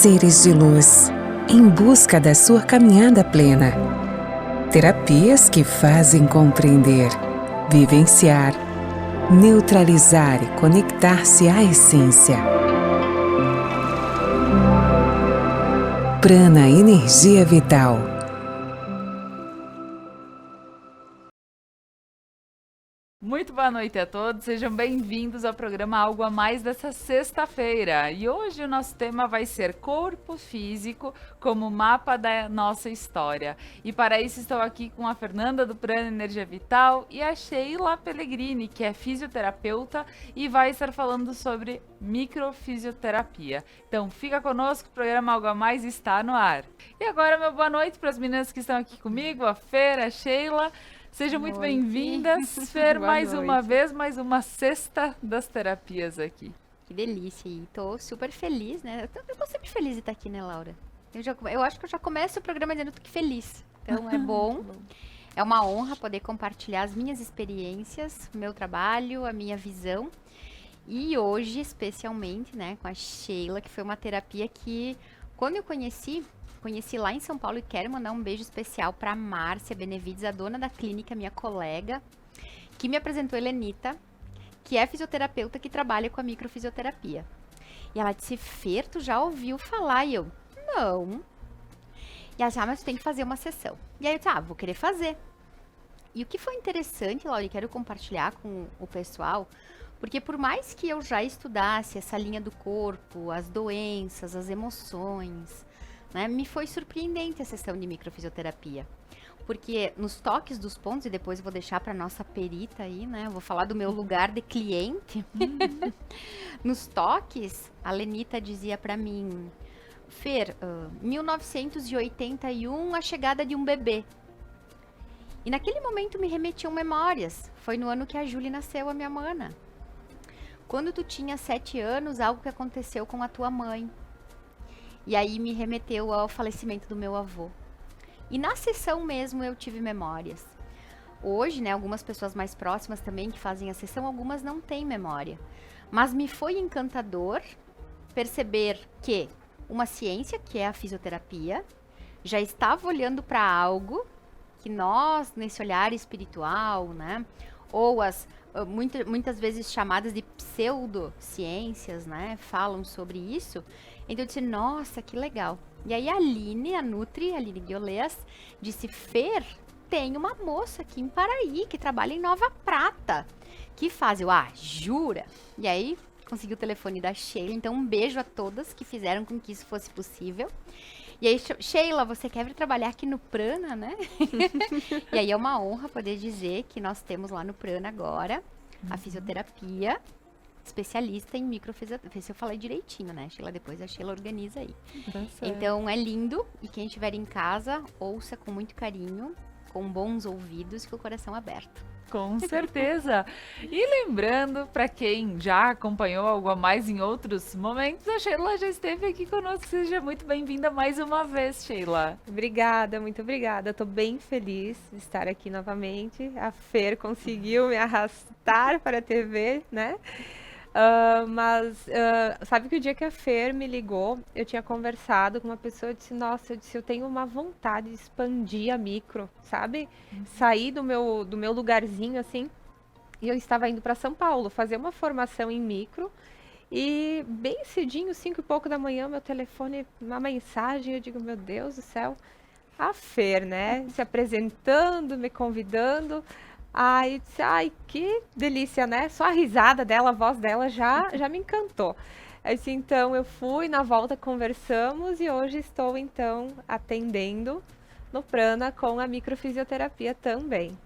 seres de luz, em busca da sua caminhada plena. Terapias que fazem compreender, vivenciar, neutralizar e conectar-se à essência. Prana Energia Vital. Muito boa noite a todos, sejam bem-vindos ao programa Algo a Mais dessa sexta-feira. E hoje o nosso tema vai ser Corpo Físico como mapa da nossa história. E para isso estou aqui com a Fernanda do Prana Energia Vital e a Sheila Pellegrini, que é fisioterapeuta e vai estar falando sobre microfisioterapia. Então fica conosco, o programa Algo a Mais está no ar. E agora, meu boa noite para as meninas que estão aqui comigo, a Fer, a Sheila. Sejam muito bem-vindas, Fer, mais uma vez, mais uma sexta das terapias aqui. Que delícia, e tô super feliz, né? Eu tô sempre feliz de estar aqui, né, Laura? Eu acho que eu já começo o programa dizendo que feliz. Então é bom, é uma honra poder compartilhar as minhas experiências, o meu trabalho, a minha visão. E hoje, especialmente, né, com a Sheila, que foi uma terapia que, quando eu conheci lá em São Paulo, e quero mandar um beijo especial para Márcia Benevides, a dona da clínica, minha colega, que me apresentou Helenita, que é fisioterapeuta que trabalha com a microfisioterapia. E ela disse, Fer, tu já ouviu falar? E eu, não. E ela disse, mas tu tem que fazer uma sessão. E aí eu disse, vou querer fazer. E o que foi interessante, Laura, e quero compartilhar com o pessoal, porque por mais que eu já estudasse essa linha do corpo, as doenças, as emoções, né, me foi surpreendente a sessão de microfisioterapia, porque nos toques dos pontos, e depois eu vou deixar para nossa perita aí, né, eu vou falar do meu lugar de cliente, nos toques, a Lenita dizia para mim, Fer, 1981, a chegada de um bebê, e naquele momento me remetiam memórias, foi no ano que a Júlia nasceu, a minha mana, quando tu tinha 7 anos, algo que aconteceu com a tua mãe. E aí me remeteu ao falecimento do meu avô. E na sessão mesmo eu tive memórias. Hoje, né, algumas pessoas mais próximas também que fazem a sessão, algumas não têm memória. Mas me foi encantador perceber que uma ciência, que é a fisioterapia, já estava olhando para algo que nós, nesse olhar espiritual, né, ou as muitas vezes chamadas de pseudociências, né, falam sobre isso. Então eu disse, nossa, que legal. E aí a Aline Guiolês, disse, Fer, tem uma moça aqui em Paraí, que trabalha em Nova Prata, que faz. Eu, jura? E aí consegui o telefone da Sheila, então um beijo a todas que fizeram com que isso fosse possível. E aí, Sheila, você quer vir trabalhar aqui no Prana, né? E aí é uma honra poder dizer que nós temos lá no Prana agora a fisioterapia, especialista em microfisioterapia. Vê se eu falei direitinho, né, Sheila? Depois a Sheila organiza aí. Então é lindo, e quem estiver em casa, ouça com muito carinho, com bons ouvidos e com o coração aberto. Com certeza. E lembrando, para quem já acompanhou Algo a Mais em outros momentos, a Sheila já esteve aqui conosco. Seja muito bem-vinda mais uma vez, Sheila. Obrigada, muito obrigada. Estou bem feliz de estar aqui novamente. A Fer conseguiu me arrastar para a TV, né? Mas sabe que o dia que a Fer me ligou, eu tinha conversado com uma pessoa e disse, nossa, eu tenho uma vontade de expandir a micro, sabe? Sair do meu lugarzinho, assim, e eu estava indo para São Paulo fazer uma formação em micro, e bem cedinho, 5 e pouco da manhã, meu telefone, uma mensagem, eu digo, meu Deus do céu, a Fer, né? Se apresentando, me convidando. Ai, que delícia, né? Só a risada dela, a voz dela já me encantou. Assim, então, eu fui, na volta conversamos e hoje estou, então, atendendo no Prana com a microfisioterapia também.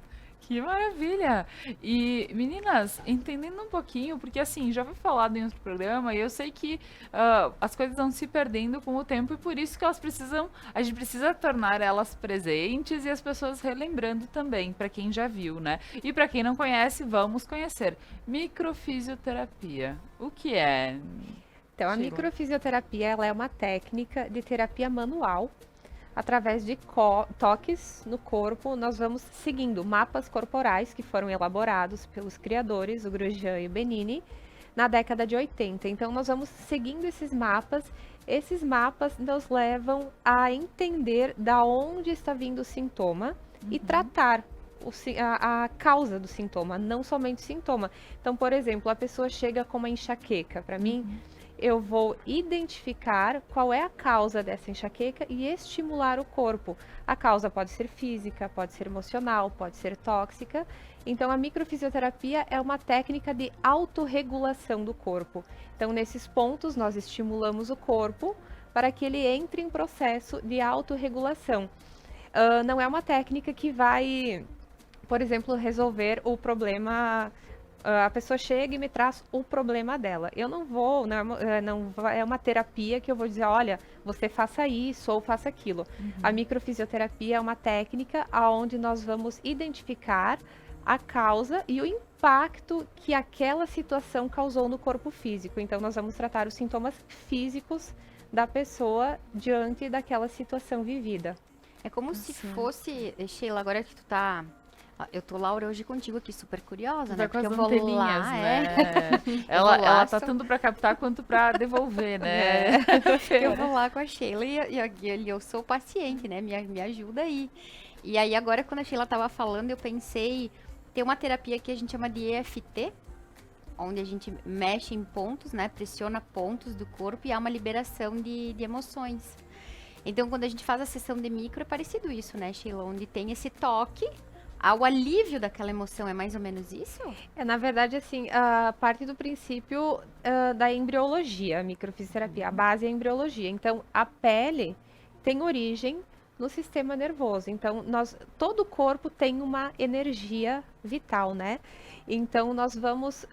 Que maravilha! E, meninas, entendendo um pouquinho, porque assim, já foi falado em outro programa, e eu sei que as coisas vão se perdendo com o tempo, e por isso que a gente precisa tornar elas presentes e as pessoas relembrando também, para quem já viu, né? E para quem não conhece, vamos conhecer. Microfisioterapia, o que é? Então, a microfisioterapia, ela é uma técnica de terapia manual. Através de toques no corpo, nós vamos seguindo mapas corporais que foram elaborados pelos criadores, o Grosjean e o Benini, na década de 80. Então, nós vamos seguindo esses mapas Esses mapas nos levam a entender da onde está vindo o sintoma e tratar a causa do sintoma, não somente o sintoma. Então, por exemplo, a pessoa chega com uma enxaqueca para mim, eu vou identificar qual é a causa dessa enxaqueca e estimular o corpo. A causa pode ser física, pode ser emocional, pode ser tóxica. Então, a microfisioterapia é uma técnica de autorregulação do corpo. Então, nesses pontos, nós estimulamos o corpo para que ele entre em processo de autorregulação. Não é uma técnica que vai, por exemplo, resolver o problema. A pessoa chega e me traz o problema dela. Eu não vou, não é uma terapia que eu vou dizer, olha, você faça isso ou faça aquilo. A microfisioterapia é uma técnica onde nós vamos identificar a causa e o impacto que aquela situação causou no corpo físico. Então, nós vamos tratar os sintomas físicos da pessoa diante daquela situação vivida. É como se fosse, Sheila, agora que tu tá... Eu tô, Laura, hoje contigo aqui, super curiosa, né? Com Porque as eu vou anteninhas, lá, né? Ela tá tanto pra captar quanto pra devolver, né? Eu vou lá com a Sheila e eu sou paciente, né? Me ajuda aí. E aí, agora, quando a Sheila tava falando, eu pensei... Tem uma terapia que a gente chama de EFT, onde a gente mexe em pontos, né? Pressiona pontos do corpo e há uma liberação de emoções. Então, quando a gente faz a sessão de micro, é parecido isso, né, Sheila? Onde tem esse toque... O alívio daquela emoção, é mais ou menos isso? Na verdade, assim, a parte do princípio da embriologia, a microfisioterapia, a base é a embriologia. Então, a pele tem origem no sistema nervoso. Então, todo o corpo tem uma energia vital, né? Então, nós vamos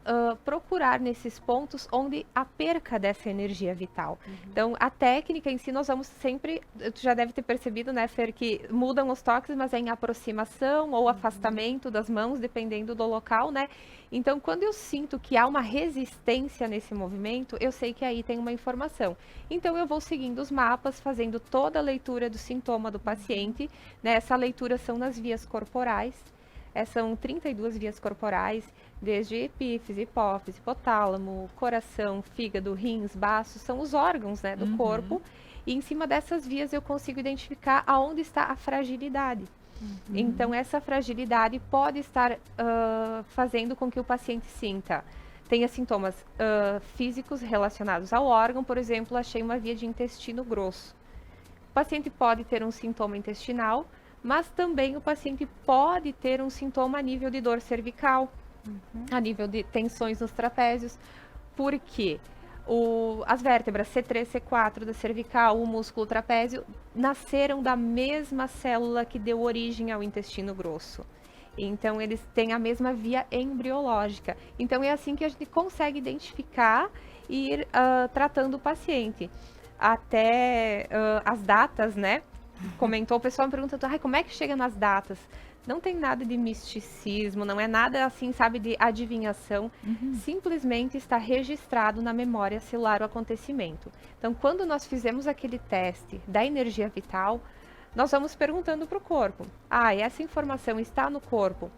procurar nesses pontos onde a perca dessa energia vital. Então, a técnica em si, nós vamos sempre... Tu já deve ter percebido, né, Fer, que mudam os toques, mas é em aproximação ou afastamento das mãos, dependendo do local, né? Então, quando eu sinto que há uma resistência nesse movimento, eu sei que aí tem uma informação. Então, eu vou seguindo os mapas, fazendo toda a leitura do sintoma do paciente, né? Essa leitura são nas vias corporais. São 32 vias corporais, desde epífise, hipófise, hipotálamo, coração, fígado, rins, baços, são os órgãos, né, do corpo. E em cima dessas vias eu consigo identificar aonde está a fragilidade. Então, essa fragilidade pode estar fazendo com que o paciente tenha sintomas físicos relacionados ao órgão. Por exemplo, achei uma via de intestino grosso. O paciente pode ter um sintoma intestinal, mas também o paciente pode ter um sintoma a nível de dor cervical, a nível de tensões nos trapézios, porque as vértebras C3, C4 da cervical, o músculo trapézio, nasceram da mesma célula que deu origem ao intestino grosso. Então, eles têm a mesma via embriológica. Então, é assim que a gente consegue identificar e ir tratando o paciente. Até as datas, né? Comentou, o pessoal me pergunta, como é que chega nas datas? Não tem nada de misticismo, não é nada assim, sabe, de adivinhação. Simplesmente está registrado na memória celular o acontecimento. Então, quando nós fizemos aquele teste da energia vital, nós vamos perguntando para o corpo. Essa informação está no corpo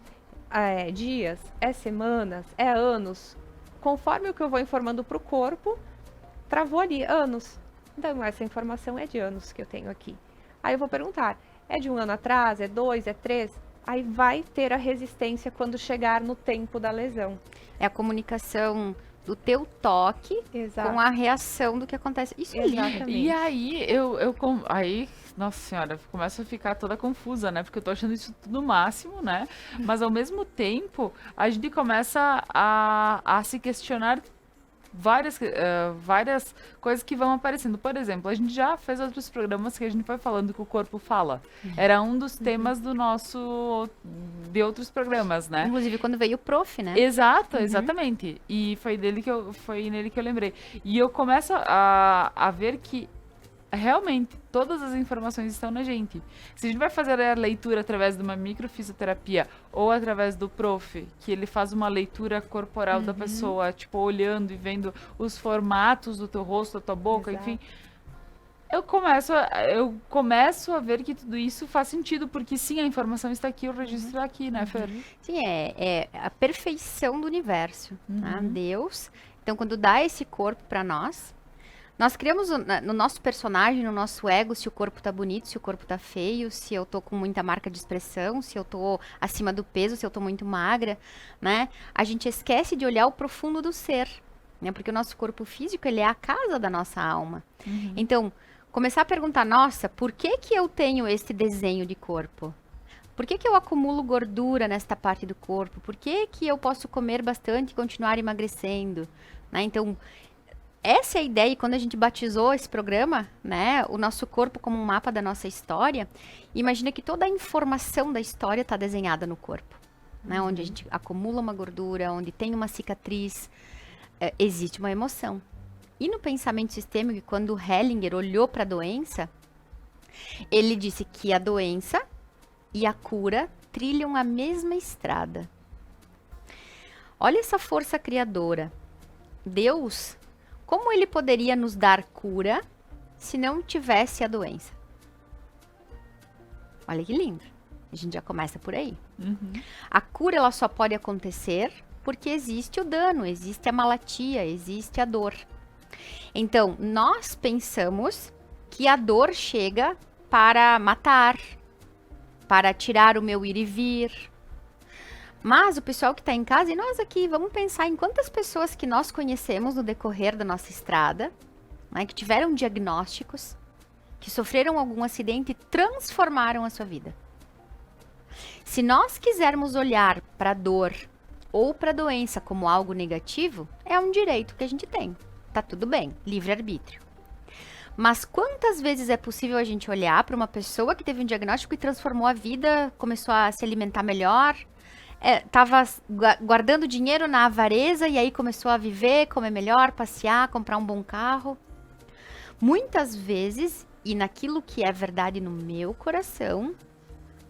é dias, é semanas, é anos? Conforme o que eu vou informando para o corpo, travou ali, anos. Então, essa informação é de anos que eu tenho aqui. Aí eu vou perguntar, é de 1 ano atrás, é 2, é 3? Aí vai ter a resistência quando chegar no tempo da lesão. É a comunicação do teu toque com a reação do que acontece. Isso é lindo. E aí, aí, nossa senhora, começo a ficar toda confusa, né? Porque eu tô achando isso tudo máximo, né? Mas ao mesmo tempo, a gente começa a se questionar várias coisas que vão aparecendo. Por exemplo, a gente já fez outros programas que a gente foi falando que o corpo fala. Era um dos temas de outros programas, né? Inclusive quando veio o prof, né? Exato, exatamente. E foi nele que eu lembrei. E eu começo a ver que realmente todas as informações estão na gente. Se a gente vai fazer a leitura através de uma microfisioterapia ou através do prof, que ele faz uma leitura corporal da pessoa, tipo, olhando e vendo os formatos do teu rosto, da tua boca, enfim, eu começo a ver que tudo isso faz sentido, porque sim, a informação está aqui, o registro está aqui, né, Fer? Sim, é a perfeição do universo, né? Deus. Então, quando dá esse corpo para nós Nós criamos no nosso personagem, no nosso ego, se o corpo tá bonito, se o corpo tá feio, se eu tô com muita marca de expressão, se eu tô acima do peso, se eu tô muito magra, né? A gente esquece de olhar o profundo do ser, né? Porque o nosso corpo físico, ele é a casa da nossa alma. Então, começar a perguntar, nossa, por que que eu tenho esse desenho de corpo? Por que que eu acumulo gordura nesta parte do corpo? Por que que eu posso comer bastante e continuar emagrecendo? Né? Então, essa é a ideia, e quando a gente batizou esse programa, né, o nosso corpo como um mapa da nossa história, imagina que toda a informação da história está desenhada no corpo, né, onde a gente acumula uma gordura, onde tem uma cicatriz, existe uma emoção. E no pensamento sistêmico, quando Hellinger olhou para a doença, ele disse que a doença e a cura trilham a mesma estrada. Olha essa força criadora. Deus, como ele poderia nos dar cura se não tivesse a doença? Olha que lindo. A gente já começa por aí. A cura, ela só pode acontecer porque existe o dano, existe a malatia, existe a dor. Então, nós pensamos que a dor chega para matar, para tirar o meu ir e vir. Mas o pessoal que está em casa, e nós aqui, vamos pensar em quantas pessoas que nós conhecemos no decorrer da nossa estrada, né, que tiveram diagnósticos, que sofreram algum acidente e transformaram a sua vida. Se nós quisermos olhar para a dor ou para a doença como algo negativo, é um direito que a gente tem. Tá tudo bem, livre-arbítrio. Mas quantas vezes é possível a gente olhar para uma pessoa que teve um diagnóstico e transformou a vida, começou a se alimentar melhor, tava guardando dinheiro na avareza e aí começou a viver, comer melhor, passear, comprar um bom carro? Muitas vezes, e naquilo que é verdade no meu coração,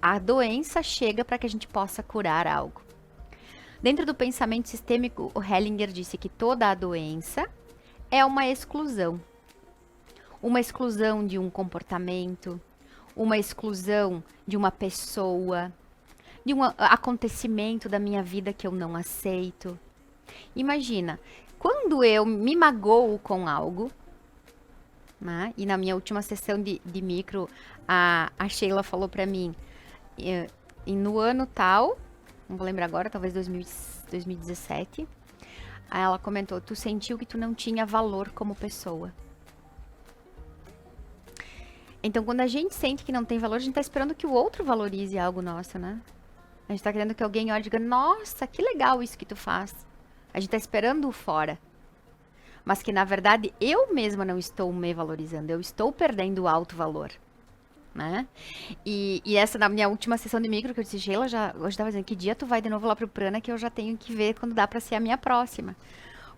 a doença chega para que a gente possa curar algo. Dentro do pensamento sistêmico, o Hellinger disse que toda a doença é uma exclusão. Uma exclusão de um comportamento, uma exclusão de uma pessoa, de um acontecimento da minha vida que eu não aceito. Imagina, quando eu me magoo com algo, né, e na minha última sessão de micro, a Sheila falou para mim, no ano tal, não vou lembrar agora, talvez 2017, aí ela comentou, tu sentiu que tu não tinha valor como pessoa. Então, quando a gente sente que não tem valor, a gente tá esperando que o outro valorize algo nosso, né? A gente tá querendo que alguém olhe e diga, nossa, que legal isso que tu faz. A gente tá esperando o fora. Mas que, na verdade, eu mesma não estou me valorizando. Eu estou perdendo o alto valor, né? E essa, na minha última sessão de micro, que eu disse, Sheila, hoje tava dizendo, que dia tu vai de novo lá pro Prana, que eu já tenho que ver quando dá pra ser a minha próxima.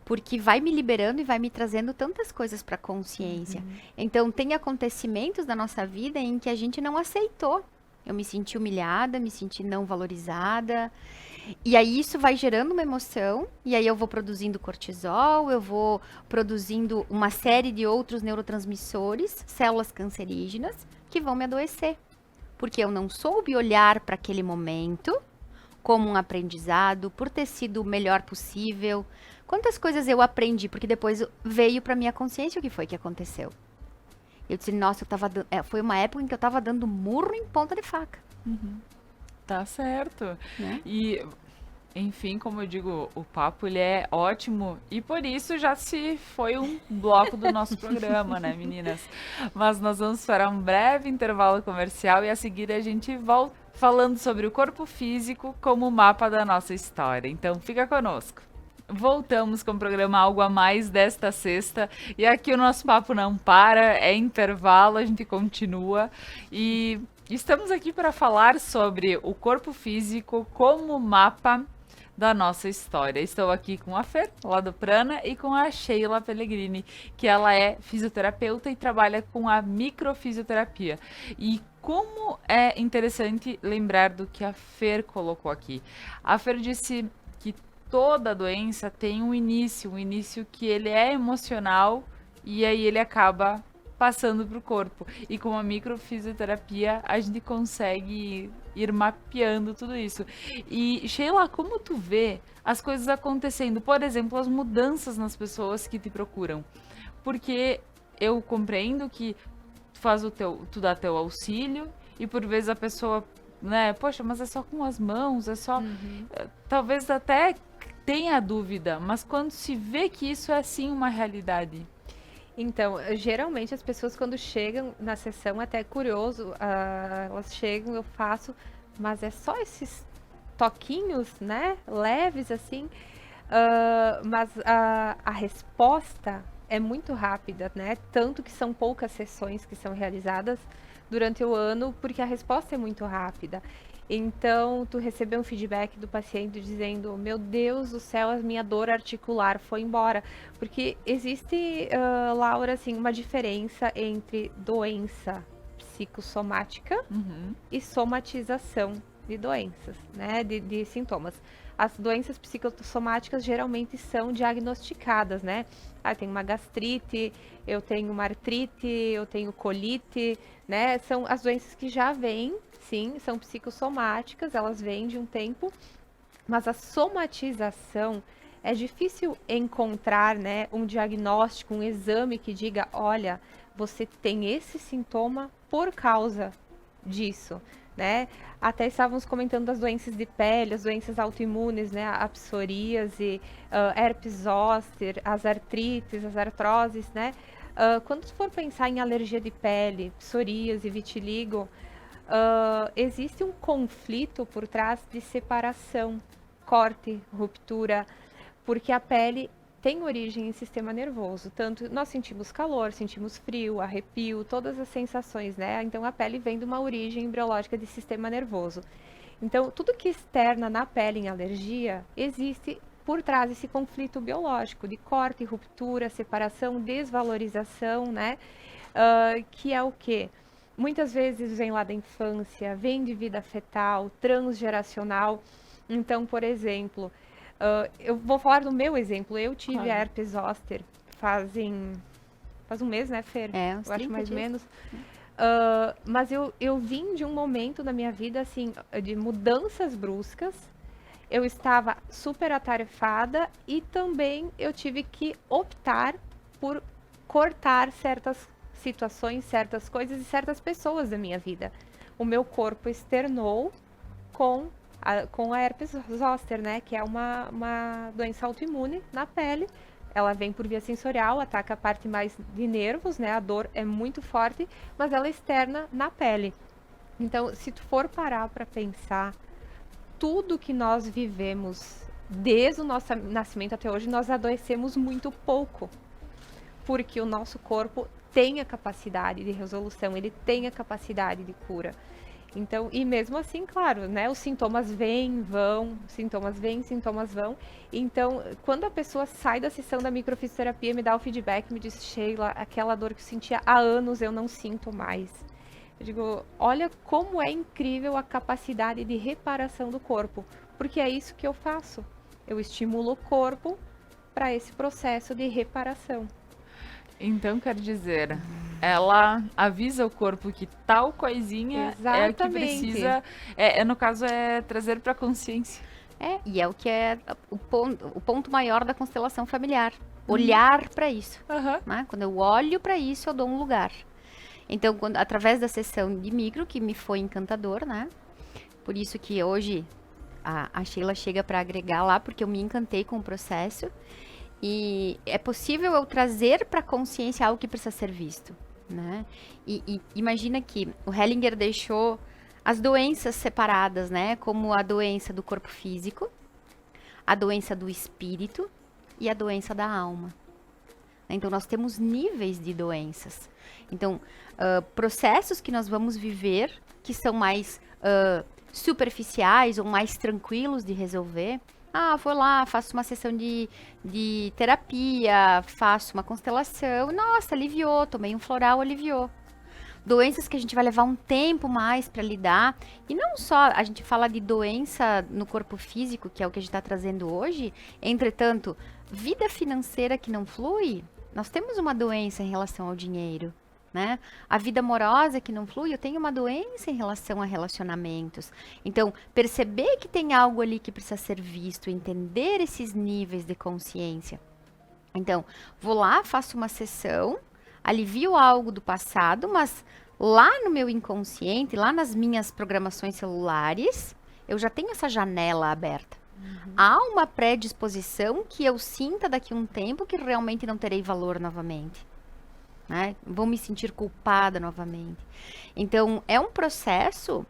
Porque vai me liberando e vai me trazendo tantas coisas para a consciência. Então, tem acontecimentos da nossa vida em que a gente não aceitou. Eu me senti humilhada, me senti não valorizada. E aí, isso vai gerando uma emoção. E aí, eu vou produzindo cortisol, eu vou produzindo uma série de outros neurotransmissores, células cancerígenas, que vão me adoecer. Porque eu não soube olhar para aquele momento como um aprendizado, por ter sido o melhor possível. Quantas coisas eu aprendi, porque depois veio pra minha consciência o que foi que aconteceu. Eu disse, nossa, foi uma época em que eu tava dando murro em ponta de faca. Tá certo. Né? E, enfim, como eu digo, o papo ele é ótimo e por isso já se foi um bloco do nosso programa, né, meninas? Mas nós vamos para um breve intervalo comercial e a seguir a gente volta falando sobre o corpo físico como mapa da nossa história. Então, fica conosco. Voltamos com o programa Algo a Mais desta sexta e aqui o nosso papo não para, é intervalo, a gente continua e estamos aqui para falar sobre o corpo físico como mapa da nossa história. Estou aqui com a Fer, lá do Prana, e com a Sheila Pellegrini, que ela é fisioterapeuta e trabalha com a microfisioterapia. E como é interessante lembrar do que a Fer colocou aqui. A Fer disse que toda doença tem um início que ele é emocional e aí ele acaba passando para o corpo. E com a microfisioterapia a gente consegue ir mapeando tudo isso. E Sheila, como tu vê as coisas acontecendo? Por exemplo, as mudanças nas pessoas que te procuram. Porque eu compreendo que tu dá teu auxílio e por vezes a pessoa, né, poxa, mas é só com as mãos, é só... Talvez até tenha dúvida, mas quando se vê que isso é sim uma realidade. Então, geralmente as pessoas quando chegam na sessão, até é curioso, elas chegam, eu faço, mas é só esses toquinhos, né, leves assim, mas a resposta é muito rápida, né, tanto que são poucas sessões que são realizadas durante o ano, porque a resposta é muito rápida. Então, tu recebeu um feedback do paciente dizendo, meu Deus do céu, a minha dor articular foi embora. Porque existe, Laura, assim, uma diferença entre doença psicossomática e somatização de doenças, né, de sintomas. As doenças psicossomáticas geralmente são diagnosticadas, né? Eu tenho uma gastrite, eu tenho uma artrite, eu tenho colite, né? São as doenças que já vêm, sim, são psicossomáticas, elas vêm de um tempo, mas a somatização é difícil encontrar, né, um diagnóstico, um exame que diga, olha, você tem esse sintoma por causa disso, né? Até estávamos comentando das doenças de pele, as doenças autoimunes, né? A psoríase, herpes zoster, as artrites, as artroses, né? Quando for pensar em alergia de pele, psoríase, vitiligo, existe um conflito por trás de separação, corte, ruptura, porque a pele tem origem em sistema nervoso, tanto nós sentimos calor, sentimos frio, arrepio, todas as sensações, né? Então a pele vem de uma origem embriológica de sistema nervoso. Então tudo que externa na pele em alergia, existe por trás desse conflito biológico de corte, ruptura, separação, desvalorização, né? Que é o quê? Muitas vezes vem lá da infância, vem de vida fetal, transgeracional. Então, por exemplo, eu vou falar do meu exemplo. Eu tive a herpes zoster faz um mês, né, Fer? Uns eu acho 30 mais ou dias. menos. Mas eu vim de um momento na minha vida, assim, de mudanças bruscas. Eu estava super atarefada e também eu tive que optar por cortar certas situações, certas coisas e certas pessoas da minha vida. O meu corpo externou com a herpes zoster, né, que é uma doença autoimune na pele. Ela vem por via sensorial, ataca a parte mais de nervos, né, a dor é muito forte, mas ela externa na pele. Então, se tu for parar para pensar, tudo que nós vivemos desde o nosso nascimento até hoje, nós adoecemos muito pouco, porque o nosso corpo tem a capacidade de resolução, ele tem a capacidade de cura. Então, e mesmo assim, claro, né, os sintomas vêm, vão, sintomas vêm, sintomas vão. Então, quando a pessoa sai da sessão da microfisioterapia, me dá o feedback, me diz, Sheila, aquela dor que eu sentia há anos, eu não sinto mais. Eu digo, olha como é incrível a capacidade de reparação do corpo, porque é isso que eu faço. Eu estimulo o corpo para esse processo de reparação. Então, quer dizer, ela avisa o corpo que tal coisinha é o que precisa, no caso, é trazer para consciência. E é o que é o ponto maior da constelação familiar. Olhar para isso. Né? Quando eu olho para isso, eu dou um lugar. Então, através da sessão de micro, que me foi encantador, né? Por isso que hoje a Sheila chega para agregar lá, porque eu me encantei com o processo. E é possível eu trazer para a consciência algo que precisa ser visto, né? E imagina que o Hellinger deixou as doenças separadas, né? Como a doença do corpo físico, a doença do espírito e a doença da alma. Então, nós temos níveis de doenças. Então, processos que nós vamos viver, que são mais superficiais ou mais tranquilos de resolver. Vou lá, faço uma sessão de terapia, faço uma constelação. Nossa, aliviou, tomei um floral, aliviou. Doenças que a gente vai levar um tempo mais para lidar. E não só a gente fala de doença no corpo físico, que é o que a gente está trazendo hoje. Entretanto, vida financeira que não flui, nós temos uma doença em relação ao dinheiro. Né? A vida amorosa que não flui, eu tenho uma doença em relação a relacionamentos. Então, perceber que tem algo ali que precisa ser visto, entender esses níveis de consciência. Então, vou lá, faço uma sessão, alivio algo do passado, mas lá no meu inconsciente, lá nas minhas programações celulares, eu já tenho essa janela aberta. Há uma predisposição que eu sinta daqui a um tempo que realmente não terei valor novamente. Né? Vou me sentir culpada novamente. Então, é um processo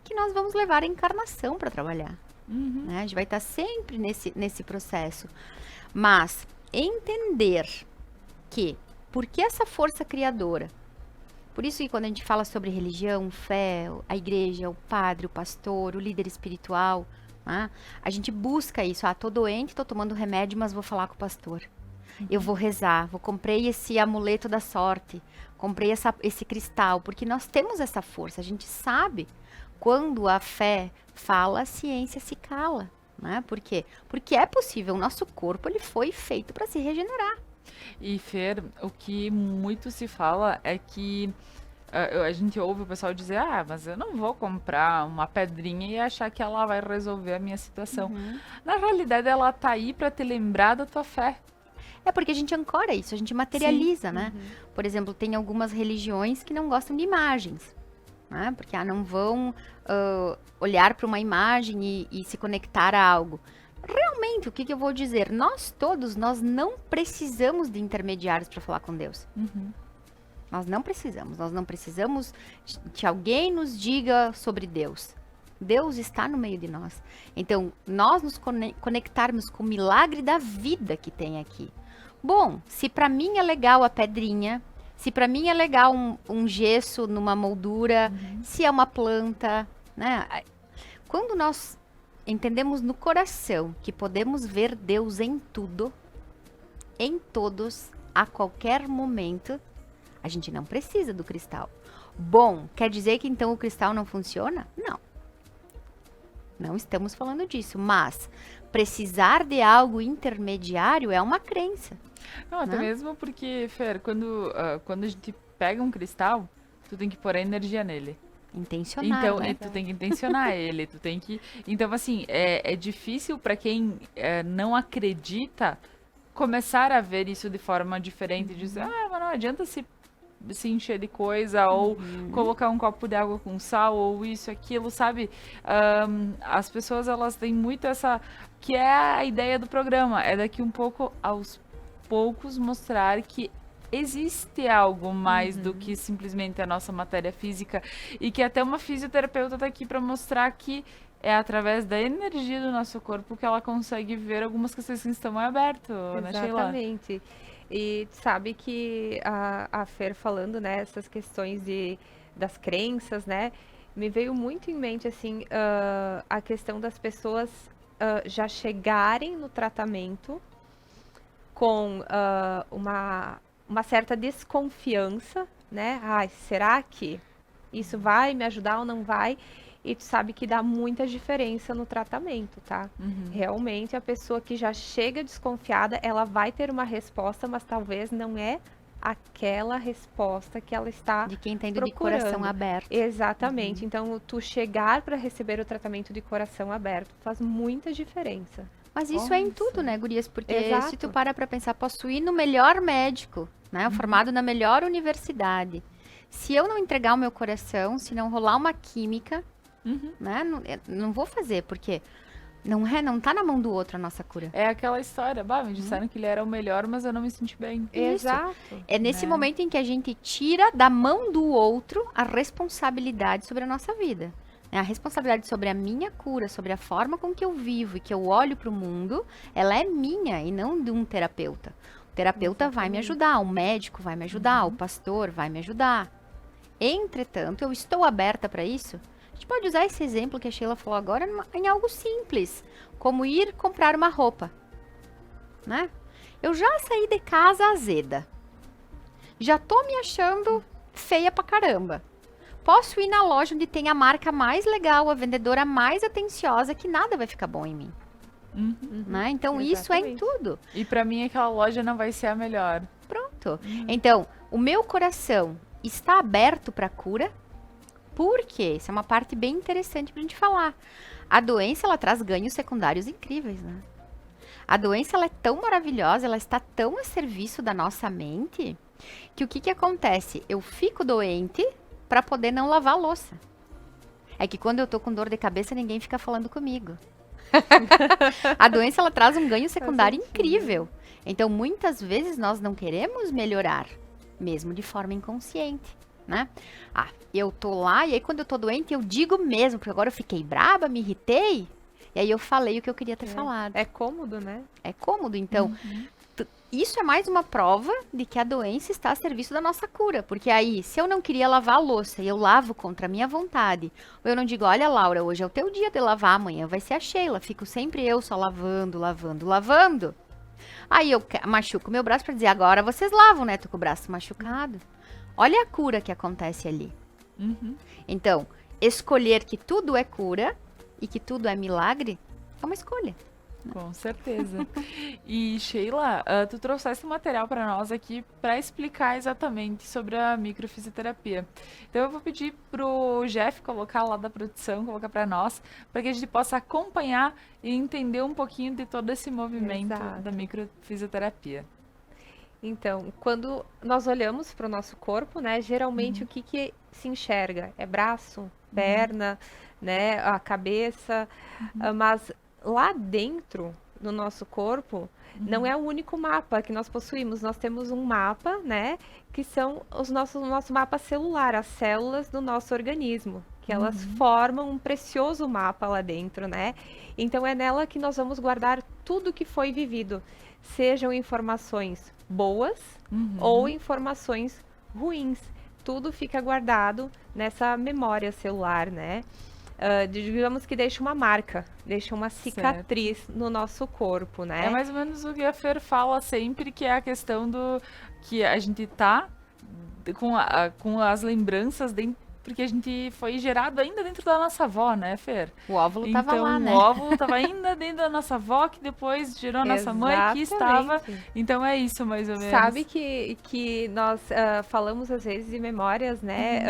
que nós vamos levar a encarnação para trabalhar. Né? A gente vai estar sempre nesse processo. Mas entender que, porque essa força criadora, por isso que quando a gente fala sobre religião, fé, a igreja, o padre, o pastor, o líder espiritual, né? A gente busca isso. Tô doente, tô tomando remédio, mas vou falar com o pastor. Eu vou rezar, comprei esse amuleto da sorte, comprei esse cristal, porque nós temos essa força. A gente sabe quando a fé fala, a ciência se cala. Né? Por quê? Porque é possível, o nosso corpo ele foi feito para se regenerar. E Fer, o que muito se fala é que a gente ouve o pessoal dizer, mas eu não vou comprar uma pedrinha e achar que ela vai resolver a minha situação. Na realidade, ela tá aí para te lembrar da tua fé. É porque a gente ancora isso, a gente materializa, né? Por exemplo, tem algumas religiões que não gostam de imagens, né? Porque não vão olhar para uma imagem e se conectar a algo. Realmente, o que eu vou dizer? Nós não precisamos de intermediários para falar com Deus. Nós não precisamos que alguém nos diga sobre Deus. Deus está no meio de nós. Então, nós nos conectarmos com o milagre da vida que tem aqui. Bom, se para mim é legal a pedrinha, se para mim é legal um gesso numa moldura, se é uma planta, né? Quando nós entendemos no coração que podemos ver Deus em tudo, em todos, a qualquer momento, a gente não precisa do cristal. Bom, quer dizer que então o cristal não funciona? Não. Não estamos falando disso, mas precisar de algo intermediário é uma crença. Não, até mesmo porque, Fer, quando a gente pega um cristal, tu tem que pôr a energia nele. Intencionar, então, né? tu tem que intencionar ele, tu tem que... Então, assim, é difícil para quem não acredita começar a ver isso de forma diferente, e dizer, mas não adianta se encher de coisa, ou colocar um copo de água com sal, ou isso, aquilo, sabe? As pessoas, elas têm muito essa... Que é a ideia do programa, é daqui um pouco, aos poucos, mostrar que existe algo mais do que simplesmente a nossa matéria física, e que até uma fisioterapeuta está aqui para mostrar que é através da energia do nosso corpo que ela consegue ver algumas questões que estão abertas, né, Sheila? Exatamente. E sabe que a Fer falando, né, essas questões das crenças, né, me veio muito em mente, assim, a questão das pessoas já chegarem no tratamento com uma certa desconfiança, né? Será que isso vai me ajudar ou não vai? E tu sabe que dá muita diferença no tratamento, tá? Realmente, a pessoa que já chega desconfiada, ela vai ter uma resposta, mas talvez não é aquela resposta que ela está de quem está indo procurando. De coração aberto. Exatamente. Então, tu chegar para receber o tratamento de coração aberto faz muita diferença. Mas isso é em tudo, né, gurias? Porque Exato. se tu para pensar, posso ir no melhor médico, né, formado na melhor universidade. Se eu não entregar o meu coração, se não rolar uma química, né, não vou fazer, porque não tá na mão do outro a nossa cura. É aquela história, me disseram que ele era o melhor, mas eu não me senti bem. Exato. É nesse momento em que a gente tira da mão do outro a responsabilidade sobre a nossa vida. A responsabilidade sobre a minha cura, sobre a forma com que eu vivo e que eu olho para o mundo, ela é minha e não de um terapeuta. O terapeuta vai me ajudar, o médico vai me ajudar, o pastor vai me ajudar. Entretanto, eu estou aberta para isso? A gente pode usar esse exemplo que a Sheila falou agora em algo simples, como ir comprar uma roupa, né? Eu já saí de casa azeda. Já tô me achando feia pra caramba. Posso ir na loja onde tem a marca mais legal, a vendedora mais atenciosa, que nada vai ficar bom em mim. Né? Então, isso é em tudo. E pra mim, aquela loja não vai ser a melhor. Pronto. Então, o meu coração está aberto para cura, porque isso é uma parte bem interessante pra gente falar. A doença, ela traz ganhos secundários incríveis, né? A doença, ela é tão maravilhosa, ela está tão a serviço da nossa mente, Que o que acontece? Eu fico doente para poder não lavar a louça. É que quando eu tô com dor de cabeça, ninguém fica falando comigo. A doença, ela traz um ganho secundário incrível. Então, muitas vezes, nós não queremos melhorar, mesmo de forma inconsciente, né? Ah, eu tô lá, e aí quando eu tô doente, eu digo mesmo, porque agora eu fiquei braba, me irritei, e aí eu falei o que eu queria ter falado. É cômodo, né? É cômodo, então... Isso é mais uma prova de que a doença está a serviço da nossa cura. Porque aí, se eu não queria lavar a louça e eu lavo contra a minha vontade, ou eu não digo, olha, Laura, hoje é o teu dia de lavar, amanhã vai ser a Sheila. Fico sempre eu só lavando. Aí eu machuco meu braço para dizer, agora vocês lavam, né? Tô com o braço machucado. Olha a cura que acontece ali. Então, escolher que tudo é cura e que tudo é milagre é uma escolha. Com certeza. E Sheila, tu trouxeste um material para nós aqui para explicar exatamente sobre a microfisioterapia. Então eu vou pedir pro Jeff colocar lá da produção, colocar para nós, para que a gente possa acompanhar e entender um pouquinho de todo esse movimento da microfisioterapia. Então, quando nós olhamos para o nosso corpo, né, geralmente o que se enxerga? É braço, perna, né, a cabeça, mas lá dentro do nosso corpo não é o único mapa que nós possuímos. Nós temos um mapa, né, que são o nosso mapa celular, as células do nosso organismo, que elas formam um precioso mapa lá dentro, né? Então é nela que nós vamos guardar tudo que foi vivido, sejam informações boas ou informações ruins. Tudo fica guardado nessa memória celular, né? Digamos que deixa uma marca, deixa uma cicatriz no nosso corpo, né? É mais ou menos o que a Fer fala sempre, que é a questão do que a gente tá com as lembranças dentro, porque a gente foi gerado ainda dentro da nossa avó, né, Fer? O óvulo tava lá, né? O óvulo tava ainda dentro da nossa avó, que depois gerou a nossa mãe, que estava... Então é isso, mais ou menos. Sabe que nós falamos às vezes de memórias, né?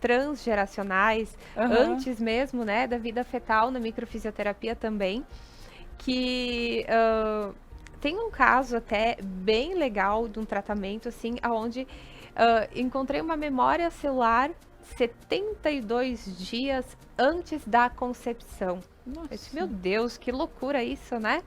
Transgeracionais, antes mesmo, né, da vida fetal, na microfisioterapia também, que tem um caso até bem legal de um tratamento, assim, onde encontrei uma memória celular 72 dias antes da concepção. Eu disse, meu Deus, que loucura isso, né?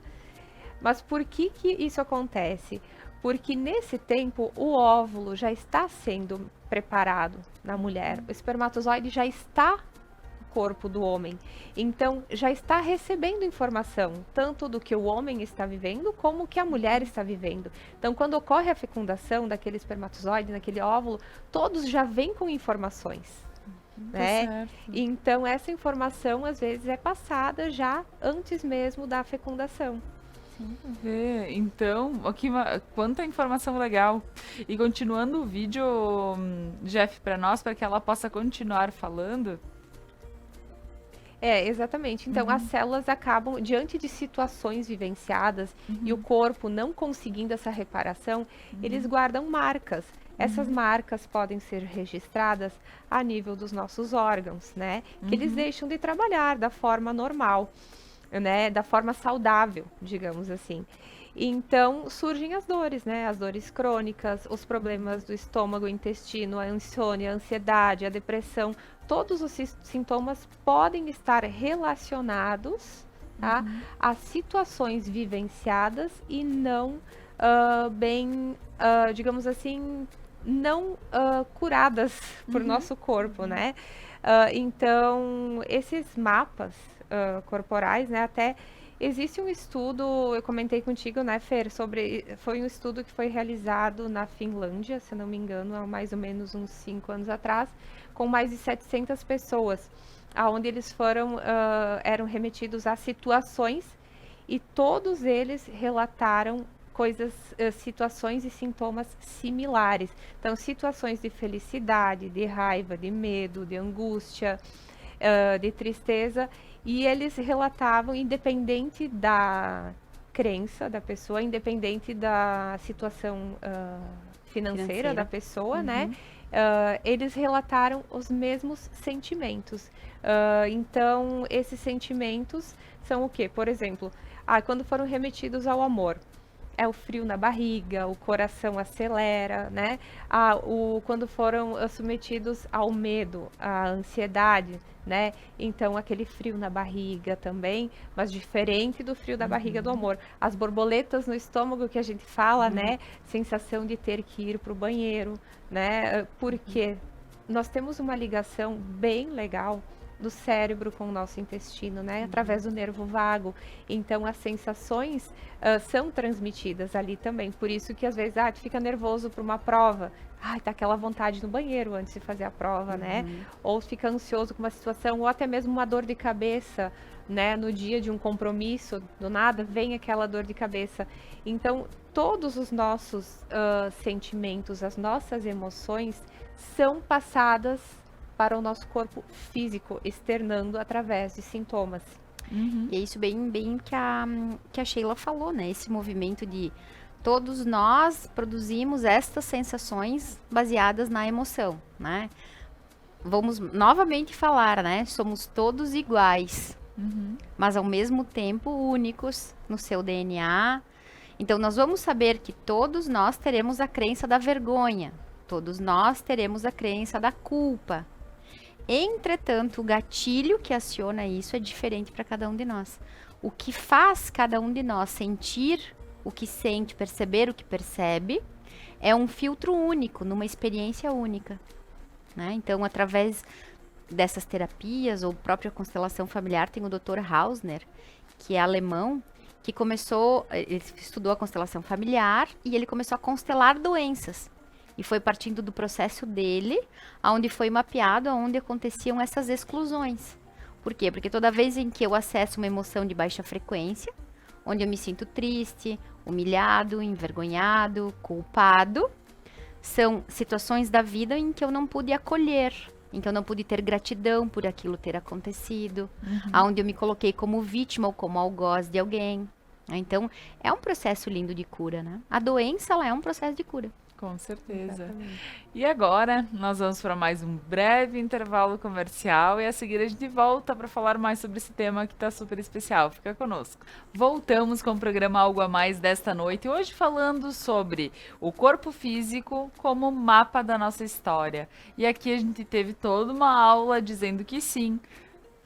Mas por que isso acontece? Porque nesse tempo o óvulo já está sendo preparado na mulher. O espermatozoide já está no corpo do homem. Então, já está recebendo informação, tanto do que o homem está vivendo, como que a mulher está vivendo. Então, quando ocorre a fecundação daquele espermatozoide, naquele óvulo, todos já vêm com informações. Né? Então, essa informação, às vezes, é passada já antes mesmo da fecundação. Então, quanta informação legal. E continuando o vídeo, Jeff, para nós, para que ela possa continuar falando. Exatamente. Então, as células acabam, diante de situações vivenciadas e o corpo não conseguindo essa reparação, eles guardam marcas. Essas marcas podem ser registradas a nível dos nossos órgãos, né? Que eles deixam de trabalhar da forma normal. Né, da forma saudável, digamos assim. Então, surgem as dores, né? As dores crônicas, os problemas do estômago, intestino, a insônia, a ansiedade, a depressão. Todos os sintomas podem estar relacionados a situações vivenciadas e não digamos assim, não curadas por nosso corpo, né? Então, esses mapas corporais, né? Até existe um estudo, eu comentei contigo, né, Fer, foi um estudo que foi realizado na Finlândia, se não me engano, há mais ou menos uns 5 anos atrás, com mais de 700 pessoas, aonde eles eram remetidos a situações e todos eles relataram situações e sintomas similares. Então, situações de felicidade, de raiva, de medo, de angústia, de tristeza. E eles relatavam, independente da crença da pessoa, independente da situação financeira da pessoa, né? Eles relataram os mesmos sentimentos. Então, esses sentimentos são o quê? Por exemplo, quando foram remetidos ao amor. é o frio na barriga, o coração acelera, né? Quando foram submetidos ao medo, à ansiedade, né? Então, aquele frio na barriga também, mas diferente do frio da barriga do amor. As borboletas no estômago que a gente fala, né? Sensação de ter que ir para o banheiro, né? Porque nós temos uma ligação bem legal do cérebro com o nosso intestino, né? Através do nervo vago. Então, as sensações são transmitidas ali também. Por isso que, às vezes, tu fica nervoso para uma prova. Tá aquela vontade no banheiro antes de fazer a prova, né? Ou fica ansioso com uma situação, ou até mesmo uma dor de cabeça, né? No dia de um compromisso, do nada, vem aquela dor de cabeça. Então, todos os nossos sentimentos, as nossas emoções são passadas para o nosso corpo físico, externando através de sintomas. E é isso bem que a Sheila falou, né? Esse movimento de todos nós produzimos estas sensações baseadas na emoção, né? Vamos novamente falar, né? Somos todos iguais, mas ao mesmo tempo únicos no seu DNA. Então, nós vamos saber que todos nós teremos a crença da vergonha, todos nós teremos a crença da culpa. Entretanto, o gatilho que aciona isso é diferente para cada um de nós. O que faz cada um de nós sentir o que sente, perceber o que percebe, é um filtro único, numa experiência única, né? Então, através dessas terapias, ou própria constelação familiar, tem o Dr. Hausner, que é alemão, que ele estudou a constelação familiar e ele começou a constelar doenças. E foi partindo do processo dele, onde foi mapeado, onde aconteciam essas exclusões. Por quê? Porque toda vez em que eu acesso uma emoção de baixa frequência, onde eu me sinto triste, humilhado, envergonhado, culpado, são situações da vida em que eu não pude acolher, em que eu não pude ter gratidão por aquilo ter acontecido, onde eu me coloquei como vítima ou como algoz de alguém. Então, é um processo lindo de cura, né? A doença, ela é um processo de cura. Com certeza. Exatamente. E agora, nós vamos para mais um breve intervalo comercial e a seguir a gente volta para falar mais sobre esse tema que está super especial. Fica conosco. Voltamos com o programa Algo a Mais desta noite, hoje falando sobre o corpo físico como mapa da nossa história. E aqui a gente teve toda uma aula dizendo que sim,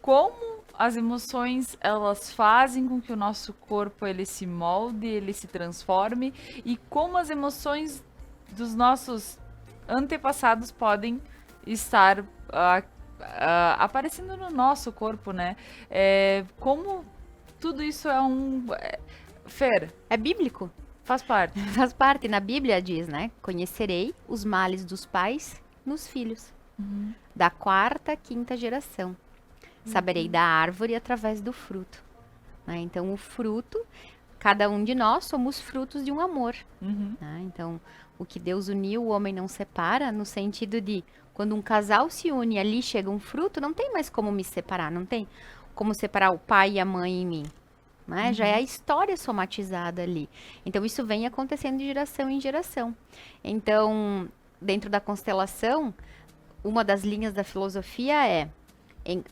como as emoções, elas fazem com que o nosso corpo ele se molde, ele se transforme, e como as emoções dos nossos antepassados podem estar aparecendo no nosso corpo, né? Como tudo isso é Fer, É bíblico? faz parte. Faz parte. Na Bíblia diz, né? Conhecerei os males dos pais nos filhos. Da quarta, quinta geração. Saberei da árvore através do fruto. Né? Então, o fruto, cada um de nós somos frutos de um amor. Né? Então, o que Deus uniu, o homem não separa, no sentido de, quando um casal se une e ali chega um fruto, não tem mais como me separar, não tem como separar o pai e a mãe em mim. Né? Já é a história somatizada ali. Então, isso vem acontecendo de geração em geração. Então, dentro da constelação, uma das linhas da filosofia é,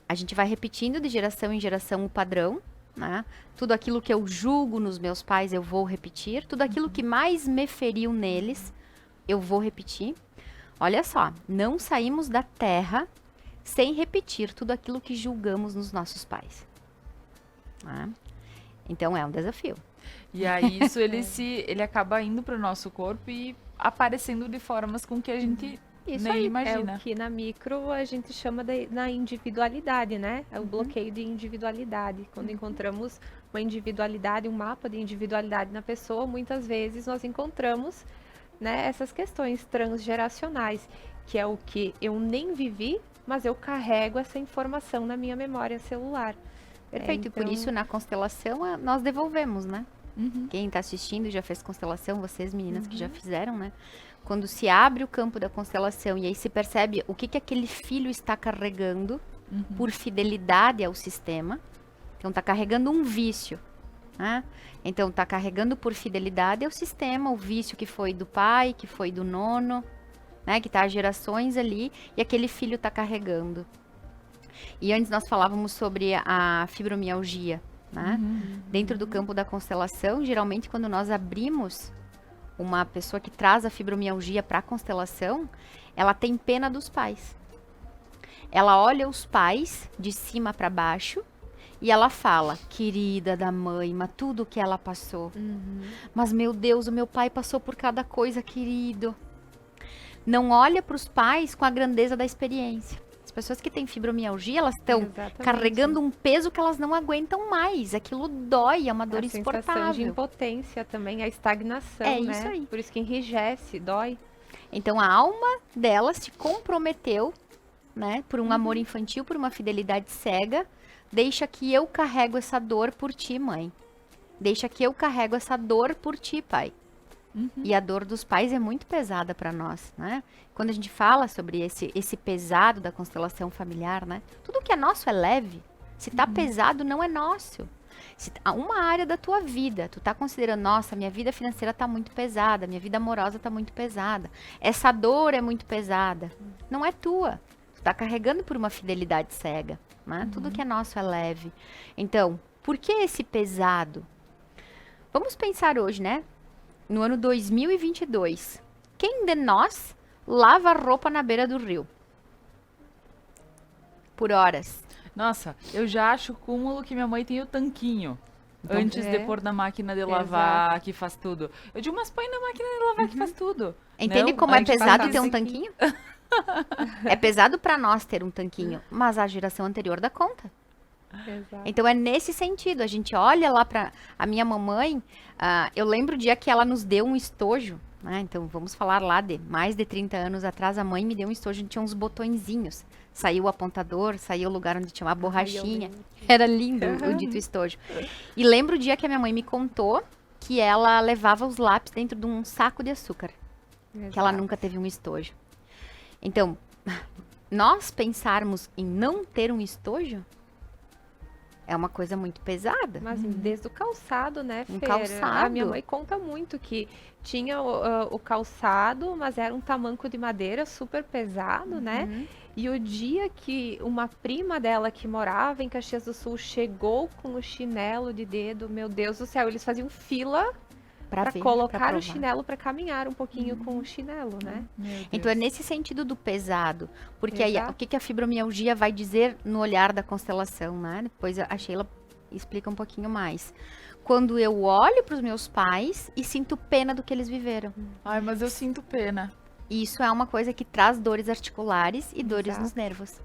a gente vai repetindo de geração em geração o padrão, né? Tudo aquilo que eu julgo nos meus pais, eu vou repetir. Tudo aquilo que mais me feriu neles, eu vou repetir. Olha só, não saímos da Terra sem repetir tudo aquilo que julgamos nos nossos pais. Né? Então, é um desafio. E aí isso ele acaba indo para o nosso corpo e aparecendo de formas com que a gente Isso nem aí. imagina. É o que na micro a gente chama na individualidade, né? É o bloqueio de individualidade. Quando encontramos uma individualidade, um mapa de individualidade na pessoa, muitas vezes nós encontramos, né, essas questões transgeracionais, que é o que eu nem vivi, mas eu carrego essa informação na minha memória celular. Perfeito. E por isso, na constelação, nós devolvemos, né? Quem está assistindo já fez constelação, vocês meninas que já fizeram, né? Quando se abre o campo da constelação e aí se percebe o que aquele filho está carregando por fidelidade ao sistema. Então, está carregando um vício. Né? Então, está carregando por fidelidade ao sistema, o vício que foi do pai, que foi do nono, né? Que está há gerações ali e aquele filho está carregando. E antes nós falávamos sobre a fibromialgia, né? Dentro do campo da constelação, geralmente quando nós abrimos uma pessoa que traz a fibromialgia para a constelação, ela tem pena dos pais. Ela olha os pais de cima para baixo e ela fala, querida da mãe, mas tudo que ela passou. Mas, meu Deus, o meu pai passou por cada coisa, querido. Não olha para os pais com a grandeza da experiência. As pessoas que têm fibromialgia, elas estão Exatamente. carregando um peso que elas não aguentam mais. Aquilo dói, é uma dor A sensação de insuportável. impotência também, a estagnação, É né? isso aí. Por isso que enrijece, dói. Então, a alma dela se comprometeu, né, por um amor infantil, por uma fidelidade cega. Deixa que eu carrego essa dor por ti, mãe. Deixa que eu carrego essa dor por ti, pai. E a dor dos pais é muito pesada para nós, né? Quando a gente fala sobre esse pesado da constelação familiar, né? Tudo que é nosso é leve. Se tá pesado, não é nosso. Se uma área da tua vida, tu tá considerando, nossa, minha vida financeira tá muito pesada, minha vida amorosa tá muito pesada, essa dor é muito pesada, não é tua. Tu tá carregando por uma fidelidade cega, né? Tudo que é nosso é leve. Então, por que esse pesado? Vamos pensar hoje, né? No ano 2022, quem de nós lava a roupa na beira do rio? Por horas. Nossa, eu já acho cúmulo que minha mãe tem o tanquinho. Antes de é. pôr na máquina de lavar, que faz tudo. Eu digo, mas põe na máquina de lavar que faz tudo. Entende Não, como a é gente faz pesado isso ter um aqui. tanquinho? É pesado para nós ter um tanquinho, mas a geração anterior dá conta. Exato. Então é nesse sentido, a gente olha lá para a minha mamãe, eu lembro o dia que ela nos deu um estojo, né? Então vamos falar lá de mais de 30 anos atrás, a mãe me deu um estojo, tinha uns botõezinhos, saiu o apontador, saiu o lugar onde tinha uma borrachinha, era lindo o dito estojo. E lembro o dia que a minha mãe me contou que ela levava os lápis dentro de um saco de açúcar, que ela nunca teve um estojo. Então, nós pensarmos em não ter um estojo é uma coisa muito pesada. Mas desde o calçado, né, Um Fer? calçado. A minha mãe conta muito que tinha o calçado, mas era um tamanco de madeira super pesado, né? E o dia que uma prima dela que morava em Caxias do Sul chegou com o chinelo de dedo, meu Deus do céu, eles faziam fila para ver, colocar pra o provar. chinelo para caminhar um pouquinho com o chinelo, né? Então é nesse sentido do pesado, porque aí Exato. o que a fibromialgia vai dizer no olhar da constelação, né? Depois a Sheila explica um pouquinho mais. Quando eu olho para os meus pais e sinto pena do que eles viveram. Ai, mas eu sinto pena. Isso é uma coisa que traz dores articulares e dores Exato. nos nervos.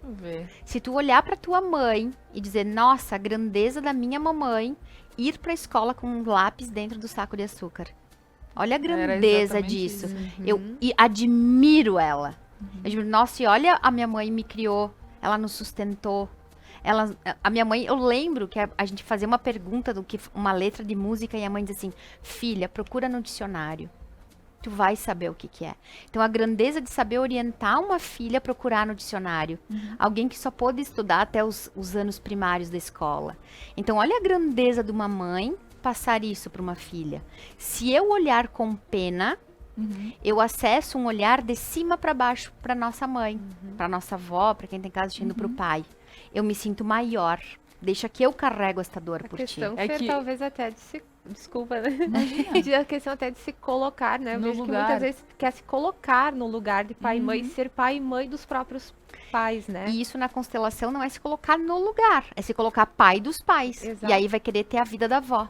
Vamos ver. Se tu olhar para tua mãe e dizer, nossa, a grandeza da minha mamãe ir para a escola com um lápis dentro do saco de açúcar. Olha a grandeza exatamente disso. isso. Eu admiro ela. Eu admiro, nossa, e olha, a minha mãe me criou, ela nos sustentou. A minha mãe, eu lembro que a gente fazia uma pergunta do que uma letra de música e a mãe diz assim, filha, procura no dicionário. Tu vai saber o que que é. Então, a grandeza de saber orientar uma filha a procurar no dicionário. Alguém que só pôde estudar até os anos primários da escola. Então, olha a grandeza de uma mãe passar isso para uma filha. Se eu olhar com pena, eu acesso um olhar de cima para baixo para nossa mãe, para nossa avó, para quem tem casa assistindo para o pai. Eu me sinto maior. Deixa que eu carrego esta dor A por ti. questão, É Fer, que- talvez até de se... Desculpa, né? Imagina. A questão até de se colocar, né? Eu No vejo que lugar. muitas vezes quer se colocar no lugar de pai e mãe, ser pai e mãe dos próprios pais, né? E isso na constelação não é se colocar no lugar, é se colocar pai dos pais. Exato. E aí vai querer ter a vida da avó.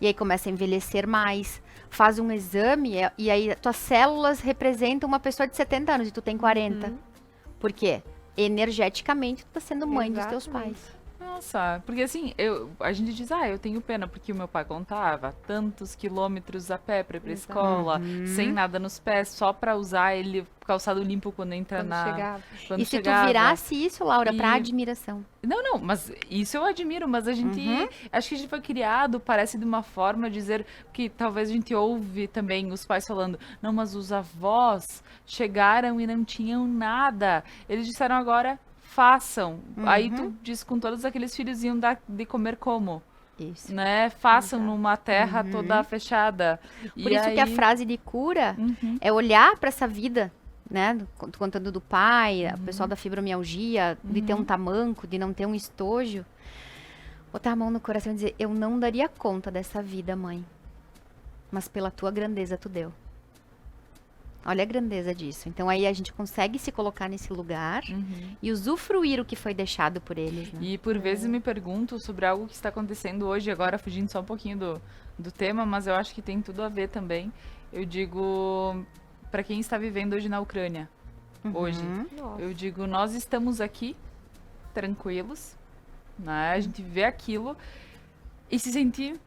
E aí começa a envelhecer mais, faz um exame e aí tuas células representam uma pessoa de 70 anos e tu tem 40. Por quê? Energeticamente tu tá sendo mãe dos teus Exatamente. pais. Nossa, porque assim, a gente diz, eu tenho pena porque o meu pai contava tantos quilômetros a pé pra ir pra Exato. escola, sem nada nos pés, só pra usar ele calçado limpo quando entra Quando chegava. quando E se chegava. tu virasse isso, Laura, pra E- admiração. Não, mas isso eu admiro, mas a gente, acho que a gente foi criado, parece de uma forma de dizer que talvez a gente ouve também os pais falando, não, mas os avós chegaram e não tinham nada. Eles disseram agora, façam. Aí tu diz com todos aqueles filhos iam dar de comer como? Isso. Né? Façam numa terra toda fechada. Por isso que a frase de cura é olhar para essa vida, né? Contando do pai, o pessoal da fibromialgia, de ter um tamanco, de não ter um estojo. botar a mão no coração e dizer, eu não daria conta dessa vida, mãe. Mas pela tua grandeza tu deu. Olha a grandeza disso. Então aí a gente consegue se colocar nesse lugar e usufruir o que foi deixado por eles, né? E por vezes me pergunto sobre algo que está acontecendo hoje, agora fugindo só um pouquinho do tema, mas eu acho que tem tudo a ver também. Eu digo, para quem está vivendo hoje na Ucrânia, hoje, Nossa. eu digo, nós estamos aqui, tranquilos, né? A gente vê aquilo e se sentir...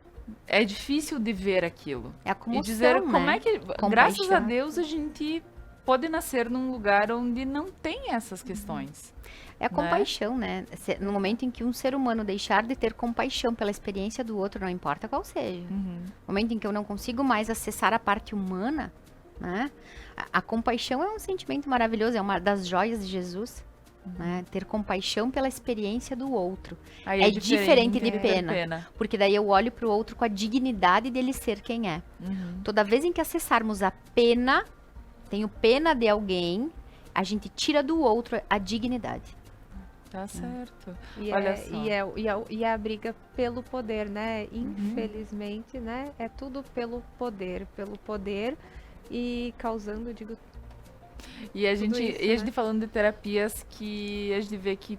É difícil de ver aquilo. É a comoção, E dizer como né? é que, graças a Deus, a gente pode nascer num lugar onde não tem essas questões. É a compaixão, né? No momento em que um ser humano deixar de ter compaixão pela experiência do outro, não importa qual seja. No momento em que eu não consigo mais acessar a parte humana, né? A compaixão é um sentimento maravilhoso, é uma das joias de Jesus. Né? Ter compaixão pela experiência do outro. Aí é diferente de ter pena. Porque daí eu olho pro outro com a dignidade dele ser quem é. Toda vez em que acessarmos a pena, tenho pena de alguém, a gente tira do outro a dignidade. Tá certo. E Olha só. e a briga pelo poder, né? Infelizmente, né? É tudo pelo poder e causando, digo, E a gente, isso, e a gente né? falando de terapias que a gente vê que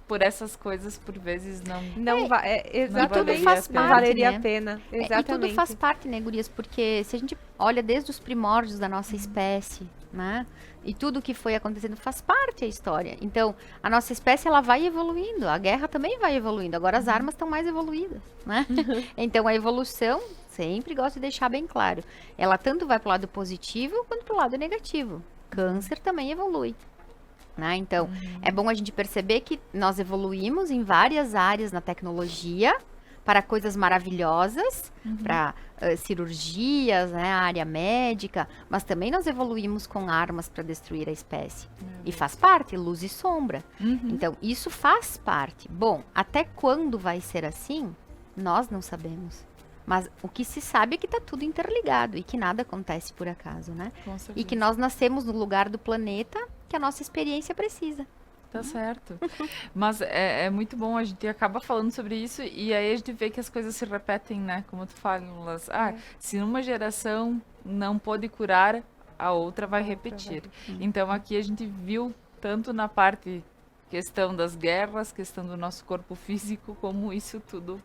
por essas coisas, por vezes, não... não vai, exatamente, tudo faz não parte, valeria né? a pena, E exatamente. tudo faz parte, né, gurias? Porque se a gente olha desde os primórdios da nossa espécie, né? E tudo que foi acontecendo faz parte da história. Então, a nossa espécie, ela vai evoluindo. A guerra também vai evoluindo. Agora as armas estão mais evoluídas, né? Então, a evolução, sempre gosto de deixar bem claro. Ela tanto vai para o lado positivo quanto para o lado negativo. Câncer também evolui. Né? Então, é bom a gente perceber que nós evoluímos em várias áreas na tecnologia para coisas maravilhosas, para cirurgias, né, a área médica, mas também nós evoluímos com armas para destruir a espécie. E faz parte, luz e sombra. Então, isso faz parte. Bom, até quando vai ser assim? Nós não sabemos. Mas o que se sabe é que está tudo interligado e que nada acontece por acaso, né? Com E certeza. que nós nascemos no lugar do planeta que a nossa experiência precisa. Tá certo. Mas é muito bom, a gente acaba falando sobre isso e aí a gente vê que as coisas se repetem, né? Como tu falas, se uma geração não pôde curar, a outra vai repetir. Então aqui a gente viu tanto na parte questão das guerras, questão do nosso corpo físico, como isso tudo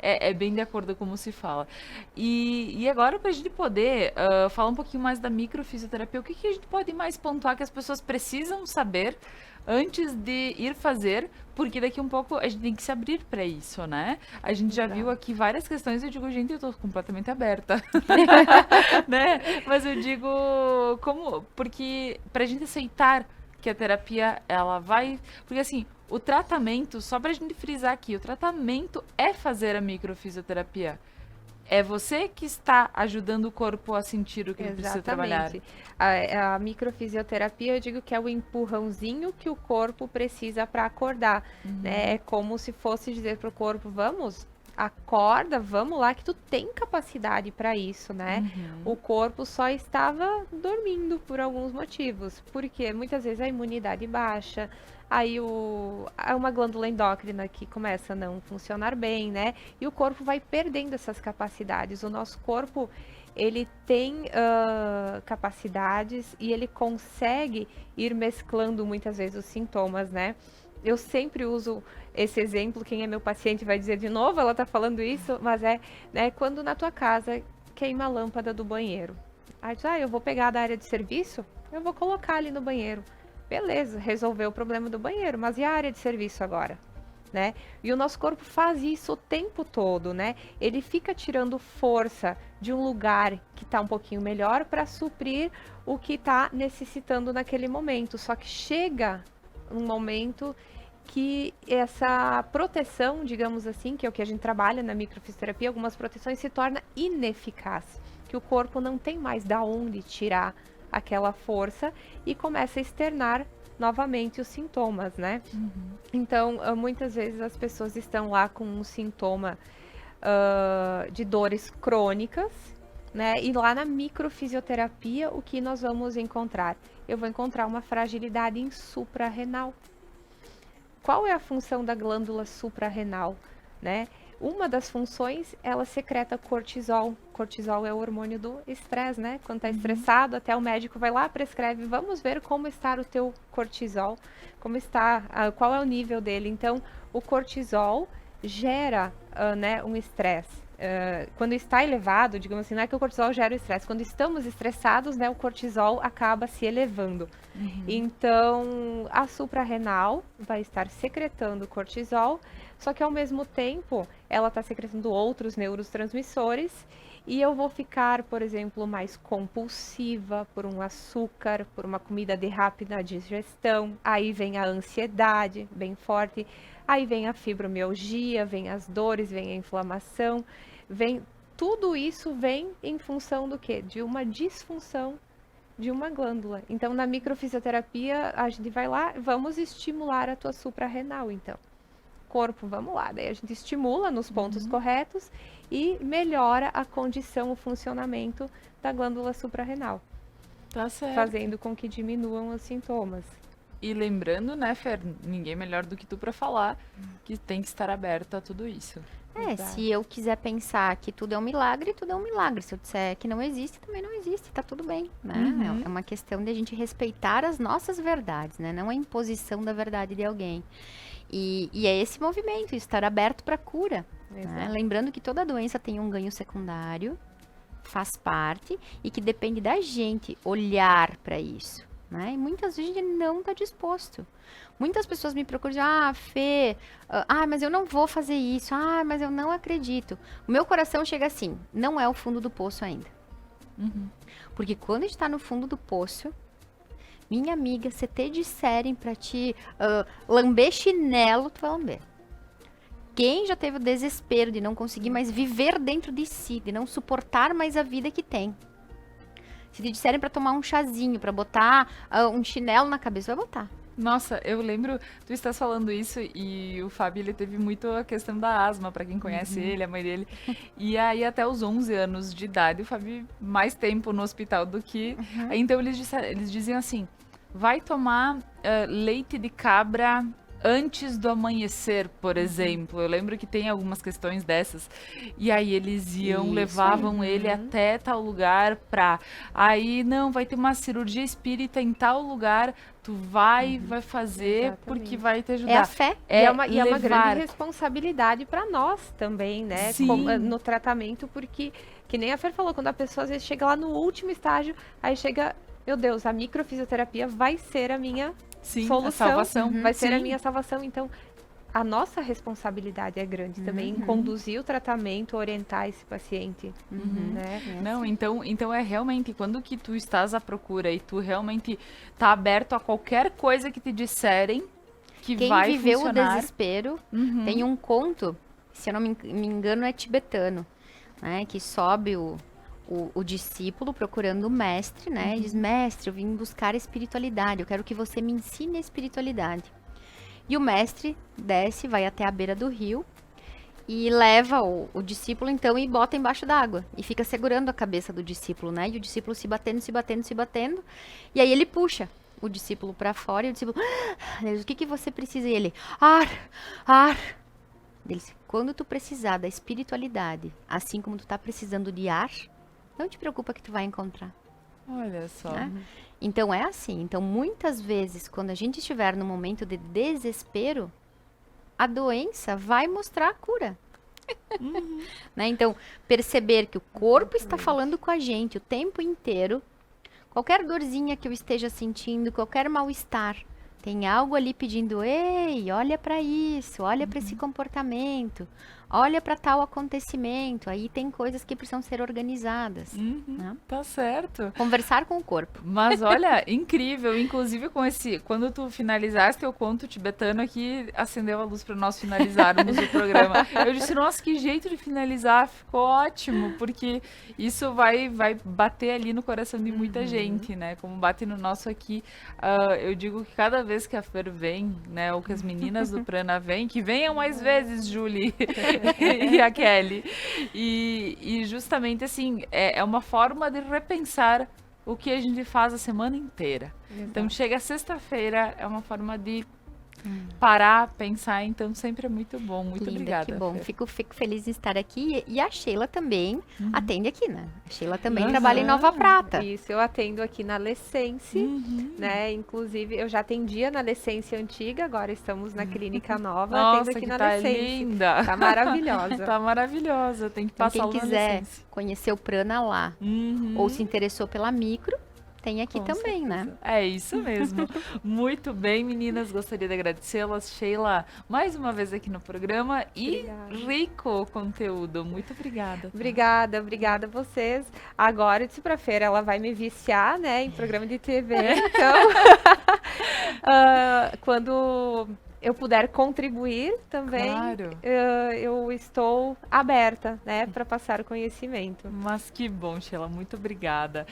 é bem de acordo com como se fala. E agora, para a gente poder falar um pouquinho mais da microfisioterapia, o que a gente pode mais pontuar que as pessoas precisam saber antes de ir fazer, porque daqui um pouco a gente tem que se abrir para isso, né? A gente já viu aqui várias questões, eu digo, gente, eu tô completamente aberta, né? Mas eu digo, como, porque pra gente aceitar que a terapia, ela vai, porque assim, o tratamento, só pra gente frisar aqui, o tratamento é fazer a microfisioterapia. É você que está ajudando o corpo a sentir o que ele precisa trabalhar. Exatamente. A microfisioterapia, eu digo que é o empurrãozinho que o corpo precisa para acordar, né? É como se fosse dizer para o corpo, vamos, acorda, vamos lá, que tu tem capacidade para isso, né? O corpo só estava dormindo por alguns motivos, porque muitas vezes a imunidade baixa, aí há uma glândula endócrina que começa a não funcionar bem, né? E o corpo vai perdendo essas capacidades. O nosso corpo, ele tem capacidades e ele consegue ir mesclando muitas vezes os sintomas, né? Eu sempre uso esse exemplo, quem é meu paciente vai dizer de novo, ela tá falando isso, mas né, quando na tua casa queima a lâmpada do banheiro. Aí diz, eu vou pegar da área de serviço, eu vou colocar ali no banheiro. Beleza, resolveu o problema do banheiro, mas e a área de serviço agora? Né? E o nosso corpo faz isso o tempo todo, né? Ele fica tirando força de um lugar que está um pouquinho melhor para suprir o que está necessitando naquele momento. Só que chega um momento que essa proteção, digamos assim, que é o que a gente trabalha na microfisioterapia, algumas proteções se torna ineficaz, que o corpo não tem mais da onde tirar aquela força e começa a externar novamente os sintomas, né? Então, muitas vezes as pessoas estão lá com um sintoma de dores crônicas, né? E lá na microfisioterapia, o que nós vamos encontrar? Eu vou encontrar uma fragilidade em suprarrenal. Qual é a função da glândula suprarrenal? né? Uma das funções, ela secreta cortisol. Cortisol é o hormônio do estresse, né? Quando tá estressado, até o médico vai lá, prescreve, vamos ver como está o teu cortisol, como está, qual é o nível dele. Então, o cortisol gera, né, um estresse. Quando está elevado, digamos assim, não é que o cortisol gera o estresse, quando estamos estressados, né, o cortisol acaba se elevando. Então, a suprarrenal vai estar secretando cortisol, só que ao mesmo tempo, ela está secretando outros neurotransmissores e eu vou ficar, por exemplo, mais compulsiva por um açúcar, por uma comida de rápida digestão, aí vem a ansiedade bem forte, aí vem a fibromialgia, vem as dores, vem a inflamação, tudo isso vem em função do quê? De uma disfunção de uma glândula. Então, na microfisioterapia, a gente vai lá, vamos estimular a tua suprarrenal, então. Corpo, vamos lá, daí a gente estimula nos pontos corretos e melhora a condição, o funcionamento da glândula suprarrenal. Tá certo. Fazendo com que diminuam os sintomas. E lembrando, né, Fer, ninguém melhor do que tu para falar que tem que estar aberto a tudo isso. Exato. Se eu quiser pensar que tudo é um milagre, tudo é um milagre. Se eu disser que não existe, também não existe, tá tudo bem, né? É uma questão de a gente respeitar as nossas verdades, né? Não a imposição da verdade de alguém. E é esse movimento, estar aberto para cura. Né? Lembrando que toda doença tem um ganho secundário, faz parte, e que depende da gente olhar para isso. Né? E muitas vezes a gente não está disposto. Muitas pessoas me procuram, Fê, mas eu não vou fazer isso, mas eu não acredito. O meu coração chega assim, não é o fundo do poço ainda. Porque quando a gente está no fundo do poço, minha amiga, se te disserem pra ti lamber chinelo, tu vai lamber. Quem já teve o desespero de não conseguir mais viver dentro de si, de não suportar mais a vida que tem. Se te disserem pra tomar um chazinho, pra botar um chinelo na cabeça, vai botar. Nossa, eu lembro, tu estás falando isso e o Fábio, ele teve muito a questão da asma, pra quem conhece ele, a mãe dele. E aí até os 11 anos de idade, o Fábio mais tempo no hospital do que... Então eles diziam assim, vai tomar leite de cabra antes do amanhecer, por exemplo. Eu lembro que tem algumas questões dessas. E aí eles iam, levavam ele até tal lugar pra... Aí, não, vai ter uma cirurgia espírita em tal lugar, tu vai fazer, Exatamente. Porque vai te ajudar. É a fé. E é uma grande responsabilidade para nós também, né? No tratamento, porque, que nem a Fer falou, quando a pessoa às vezes chega lá no último estágio, aí chega, meu Deus, a microfisioterapia vai ser a minha solução, a salvação. vai ser a minha salvação. Então, a nossa responsabilidade é grande também em conduzir o tratamento, orientar esse paciente, né? Não, então é realmente quando que tu estás à procura e tu realmente tá aberto a qualquer coisa que te disserem que Quem vai viveu funcionar. o desespero, tem um conto, se eu não me engano é tibetano, né? Que sobe o discípulo procurando o mestre, né? E diz, mestre, eu vim buscar a espiritualidade, eu quero que você me ensine a espiritualidade. E o mestre desce, vai até a beira do rio e leva o discípulo, então, e bota embaixo d'água. E fica segurando a cabeça do discípulo, né? E o discípulo se batendo, se batendo, se batendo. E aí ele puxa o discípulo para fora e o discípulo, o que você precisa? E ele, ar. Ele disse, quando tu precisar da espiritualidade, assim como tu tá precisando de ar, não te preocupa que tu vai encontrar. Olha só. Né? Então é assim. Então muitas vezes quando a gente estiver no momento de desespero, a doença vai mostrar a cura. Né? Então perceber que o corpo está falando com a gente o tempo inteiro. Qualquer dorzinha que eu esteja sentindo, qualquer mal-estar, tem algo ali pedindo, ei, olha para isso, olha para esse comportamento, olha para tal acontecimento. Aí tem coisas que precisam ser organizadas. Né? Tá certo. Conversar com o corpo. Mas olha, incrível, inclusive com quando tu finalizaste o conto tibetano aqui, acendeu a luz para nós finalizarmos o programa. Eu disse, nossa, que jeito de finalizar, ficou ótimo, porque isso vai bater ali no coração de muita gente, né? Como bate no nosso aqui. Eu digo que cada vez que a Fer vem, né, ou que as meninas do Prana vêm, que venham mais vezes, Julie e a Kelly. E justamente assim, é uma forma de repensar o que a gente faz a semana inteira. Então chega sexta-feira, é uma forma de parar, pensar, então sempre é muito bom. Muito Linda, obrigada. que bom. Fer. Fico feliz em estar aqui. E a Sheila também atende aqui, né? A Sheila também Aham. trabalha em Nova Prata. Isso, eu atendo aqui na Lessense, né? Inclusive, eu já atendia na Lessense antiga, agora estamos na clínica nova, atendo Nossa, aqui que na tá Lessense. linda. Tá maravilhosa. Tá maravilhosa. Tem que Então, passar quem lá na quiser licença. conhecer o Prana lá, ou se interessou pela micro, tem aqui Com também, né? certeza. É isso mesmo. Muito bem, meninas. Gostaria de agradecê-las. Sheila, mais uma vez aqui no programa. E Obrigada. rico conteúdo. Muito obrigada. Tá? Obrigada a vocês. Agora, eu disse pra Fer, ela vai me viciar, né, em programa de TV, então, quando eu puder contribuir também, Claro. eu estou aberta, né, para passar o conhecimento. Mas que bom, Sheila, muito obrigada.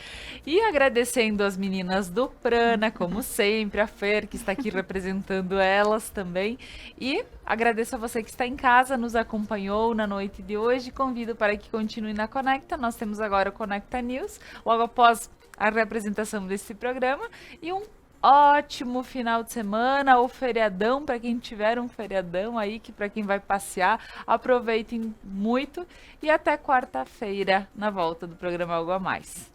E agradecendo as meninas do Prana, como sempre, a Fer, que está aqui representando elas também. E agradeço a você que está em casa, nos acompanhou na noite de hoje. Convido para que continue na Conecta. Nós temos agora o Conecta News, logo após a representação desse programa. E um ótimo final de semana ou feriadão, para quem tiver um feriadão aí, que para quem vai passear, aproveitem muito e até quarta-feira na volta do programa Algo a Mais.